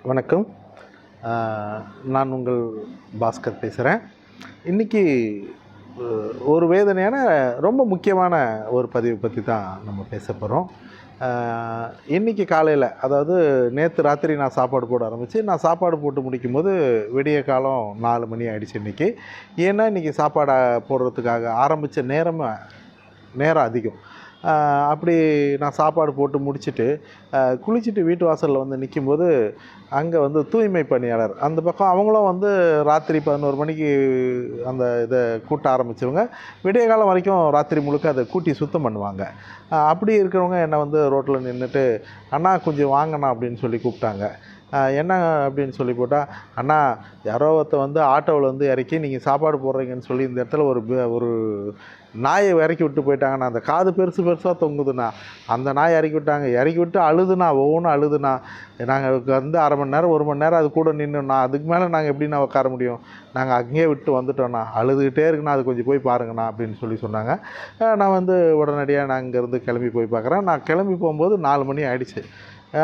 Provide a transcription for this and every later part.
வணக்கம். நான் உங்கள் பாஸ்கர் பேசுகிறேன். இன்றைக்கி ஒரு வேதனையான ரொம்ப முக்கியமான ஒரு பதிவு பற்றி தான் நம்ம பேச போகிறோம். இன்றைக்கி காலையில், அதாவது நேற்று ராத்திரி நான் சாப்பாடு போட ஆரம்பித்து, நான் சாப்பாடு போட்டு முடிக்கும்போது விடிய காலம் 4 மணி ஆகிடுச்சு இன்றைக்கி. ஏன்னா இன்றைக்கி சாப்பாடை போடுறதுக்காக ஆரம்பித்த நேரம் அதிகம். அப்படி நான் சாப்பாடு போட்டு முடிச்சுட்டு குளிச்சுட்டு வீட்டு வாசலில் வந்து நிற்கும்போது அங்கே வந்து தூய்மை பணியாளர் அந்த பக்கம் அவங்களும் ராத்திரி 11 மணிக்கு அந்த இதை கூட்ட ஆரம்பித்தவங்க விடிய காலம் வரைக்கும் ராத்திரி முழுக்க அதை கூட்டி சுத்தம் பண்ணுவாங்க. அப்படி இருக்கிறவங்க என்னை ரோட்டில் நின்றுட்டு, அண்ணா கொஞ்சம் வாங்கண்ணா அப்படின்னு சொல்லி கூப்பிட்டாங்க. என்ன அப்படின்னு சொல்லி போட்டால், அண்ணா யாரோ ஒருத்த ஆட்டோவில் இறக்கி நீங்கள் சாப்பாடு போடுறீங்கன்னு சொல்லி இந்த இடத்துல ஒரு நாயை இறக்கி விட்டு போயிட்டாங்கண்ணா. அந்த காது பெருசாக தொங்குதுண்ணா. அந்த நாயை இறக்கி விட்டு அழுதுண்ணா, ஒவ்வொன்றும் அழுதுண்ணா. நாங்கள் அரை மணி நேரம் 1 மணி நேரம் அது கூட நின்றுண்ணா. அதுக்கு மேலே நாங்கள் எப்படிண்ணா உட்கார முடியும்? நாங்கள் அங்கேயே விட்டு வந்துட்டோண்ணா. அழுதுகிட்டே இருக்குண்ணா, அது கொஞ்சம் போய் பாருங்கண்ணா அப்படின்னு சொல்லி சொன்னாங்க. நான் உடனடியாக நான் இங்கேருந்து கிளம்பி போய் பார்க்குறேன். நான் கிளம்பி போகும்போது 4 மணி ஆகிடுச்சு.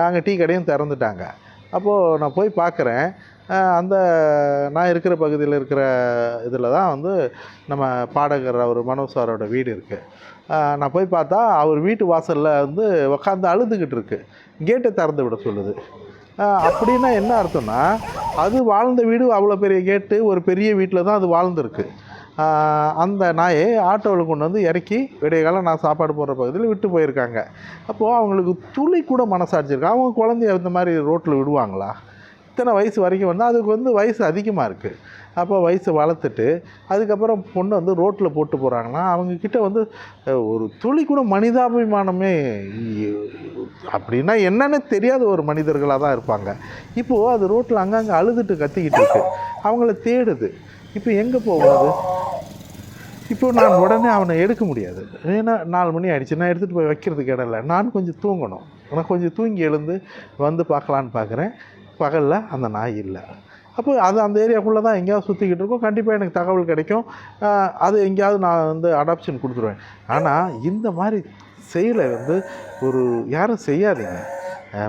அங்கே டீ கடையும் திறந்துட்டாங்க. அப்போது நான் போய் பார்க்குறேன். அந்த நான் இருக்கிற பகுதியில் இருக்கிற இதில் தான் நம்ம பாடகர் அவர் மனோஜ் சாரோட வீடு இருக்குது. நான் போய் பார்த்தா அவர் வீட்டு வாசலில் உட்காந்து அழுதுகிட்டு இருக்கு. கேட்டை திறந்து விட சொல்லுது. அப்படின்னா என்ன அர்த்தம்னா, அது வாழ்ந்த வீடு அவ்வளோ பெரிய கேட்டு, ஒரு பெரிய வீட்டில் தான் அது வாழ்ந்துருக்கு. அந்த நாயை ஆட்டோவில் கொண்டு இறக்கி விடிய காலம் நான் சாப்பாடு போடுற பகுதியில் விட்டு போயிருக்காங்க. அப்போது அவங்களுக்கு துளி கூட மனசாட்சி இருக்கு. அவங்க குழந்தைய இந்த மாதிரி ரோட்டில் விடுவாங்களா? இத்தனை வயசு வரைக்கும் அதுக்கு வயசு அதிகமாக இருக்குது. அப்போ வயசு வளர்த்துட்டு அதுக்கப்புறம் பொண்ணு ரோட்டில் போட்டு போகிறாங்கன்னா அவங்கக்கிட்ட ஒரு துளி கூட மனிதாபிமானமே அப்படின்னா என்னன்னு தெரியாத ஒரு மனிதர்களாக தான் இருப்பாங்க. இப்போது அது ரோட்டில் அங்கங்கே அழுதுட்டு கத்திக்கிட்டு இருக்கு. அவங்கள தேடுது. இப்போ எங்கே போகாது? இப்போது நான் உடனே அவனை எடுக்க முடியாது. ஏன்னா 4 மணி ஆகிடுச்சு. நான் எடுத்துகிட்டு போய் வைக்கிறதுக்கு இடம் இல்லை. நான் கொஞ்சம் தூங்கணும். நான் கொஞ்சம் தூங்கி எழுந்து பார்க்கலான்னு பார்க்குறேன். பகலில் அந்த நாய் இல்லை. அப்போ அது அந்த ஏரியாக்குள்ளே தான் எங்கேயாவது சுற்றிக்கிட்டு இருக்கோம். கண்டிப்பாக எனக்கு தகவல் கிடைக்கும். அது எங்கேயாவது நான் அடாப்ஷன் கொடுத்துருவேன். ஆனால் இந்த மாதிரி செயலை ஒரு யாரும் செய்யாதீங்க.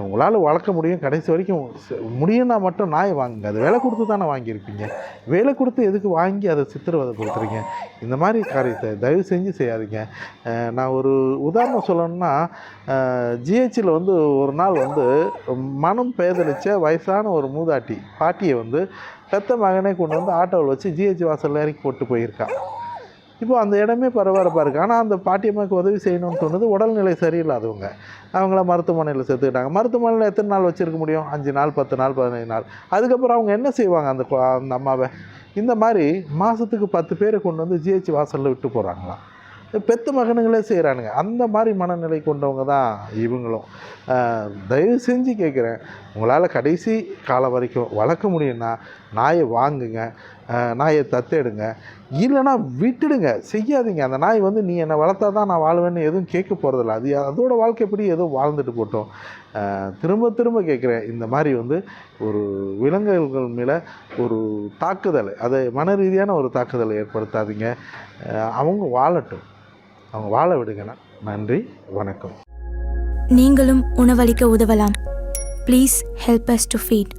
உங்களால் வளர்க்க முடியும், கடைசி வரைக்கும் முடியும்னா மட்டும் நாயை வாங்குங்க. அது விலை கொடுத்து தானே வாங்கியிருப்பீங்க. விலை கொடுத்து எதுக்கு வாங்கி அதை சித்திரவதை கொடுத்துறீங்க? இந்த மாதிரி காரியத்தை தயவு செஞ்சு செய்யாதீங்க. நான் ஒரு உதாரணம் சொல்லணும்னா, ஜிஹெச்சில் ஒரு நாள் மனம் பேதலிச்ச வயசான ஒரு மூதாட்டி பாட்டியை பெத்த மகனே கொண்டு ஆட்டோவில் வச்சு ஜிஹெச் வாசலில் இறக்கி போட்டு போயிருக்கா. இப்போது அந்த இடமே பரபரப்பாக இருக்குது. ஆனால் அந்த பாட்டியம்மாவுக்கு உதவி செய்யணும்னு தோணுது. உடல்நிலை சரியில்லாதவங்க. அவங்கள மருத்துவமனையில் சேர்த்துக்கிட்டாங்க. மருத்துவமனையில் எத்தனை நாள் வச்சுருக்க முடியும்? 5 நாள், 10 நாள், 15 நாள். அதுக்கப்புறம் அவங்க என்ன செய்வாங்க? அந்த அம்மாவை இந்த மாதிரி மாதத்துக்கு 10 பேரை கொண்டு ஜிஹெச் வாசலில் விட்டு போகிறாங்களாம். பெத்த மகனுங்களே செய்கிறானுங்க. அந்த மாதிரி மனநிலை கொண்டவங்க தான் இவங்களும். தயவு செஞ்சு கேட்குறேன், உங்களால் கடைசி காலம் வரைக்கும் வளர்க்க முடியும்னா நாயை வாங்குங்க, நாயை தத்தெடுங்க. இல்லைனா விட்டுடுங்க, செய்யாதீங்க. அந்த நாய் நீ என்னை வளர்த்தா தான் நான் வாழ்வேன்னு எதுவும் கேட்க போகிறதில்ல. அது அதோட வாழ்க்கை எப்படி ஏதோ வாழ்ந்துட்டு போட்டோம். திரும்ப திரும்ப கேட்குறேன், இந்த மாதிரி ஒரு விலங்குகள் மேலே ஒரு தாக்குதல், அதை மன ரீதியான ஒரு தாக்குதலை ஏற்படுத்தாதீங்க. அவங்க வாழட்டும், அவங்க வாழ விடுங்கண்ணா. நன்றி, வணக்கம். நீங்களும் உணவளிக்க உதவலாம். Please help us to feet.